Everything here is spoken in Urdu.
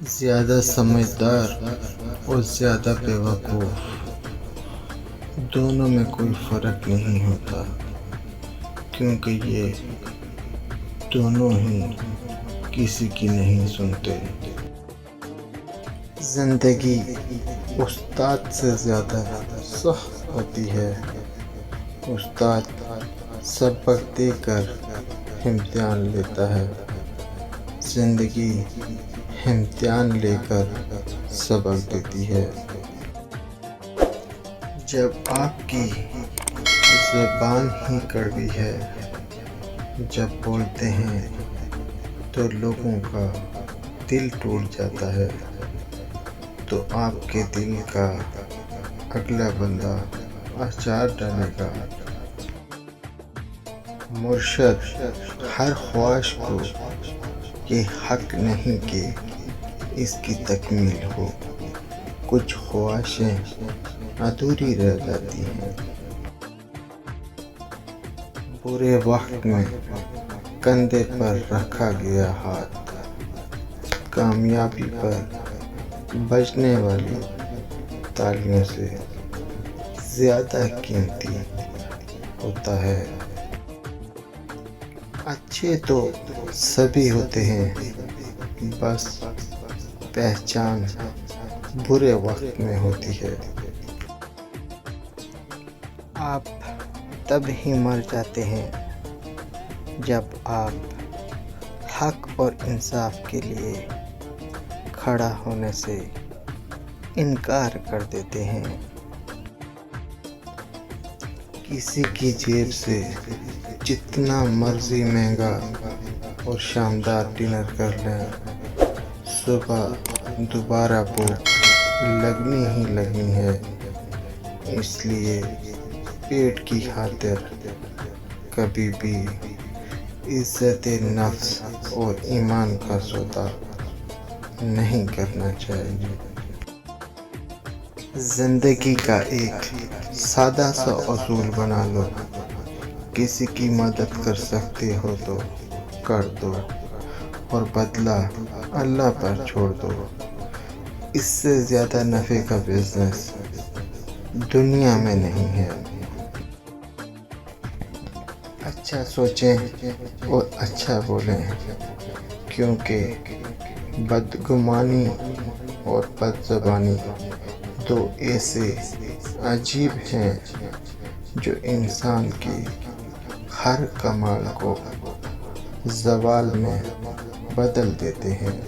زیادہ سمجھدار اور زیادہ بیوقوف، دونوں میں کوئی فرق نہیں ہوتا، کیونکہ یہ دونوں ہی کسی کی نہیں سنتے۔ زندگی استاد سے زیادہ سخت ہوتی ہے۔ استاد سبق دے کر امتحان لیتا ہے، زندگی امتحان لے کر سبق دیتی ہے۔ جب آپ کی زبان ہی کڑوی ہے، جب بولتے ہیں تو لوگوں کا دل ٹوٹ جاتا ہے، تو آپ کے دل کا اگلا بندہ اچار ڈالے گا۔ مرشد ہر خواہش کو یہ حق نہیں کہ اس کی تکمیل ہو، کچھ خواہشیں ادھوری رہ جاتی ہیں۔ برے وقت میں کندھے پر رکھا گیا ہاتھ، کامیابی پر بجنے والی تالیوں سے زیادہ قیمتی ہوتا ہے۔ اچھے تو سبھی ہوتے ہیں، بس پہچان برے وقت میں ہوتی ہے۔ آپ تب ہی مر جاتے ہیں جب آپ حق اور انصاف کے لیے کھڑا ہونے سے انکار کر دیتے ہیں۔ کسی کی جیب سے جتنا مرضی مہنگا اور شاندار ڈنر کر لیں، صبح دوبارہ بھوک لگنی ہی لگنی ہے۔ اس لیے پیٹ کی خاطر کبھی بھی عزت نفس اور ایمان کا سودا نہیں کرنا چاہیے۔ زندگی کا ایک سادہ سا اصول بنا لو، کسی کی مدد کر سکتے ہو تو کر دو اور بدلہ اللہ پر چھوڑ دو۔ اس سے زیادہ نفع کا بزنس دنیا میں نہیں ہے۔ اچھا سوچیں اور اچھا بولیں، کیونکہ بدگمانی اور بد زبانی دو ایسے عجیب ہیں جو انسان کی ہر کمال کو زوال میں بدل دیتے ہیں۔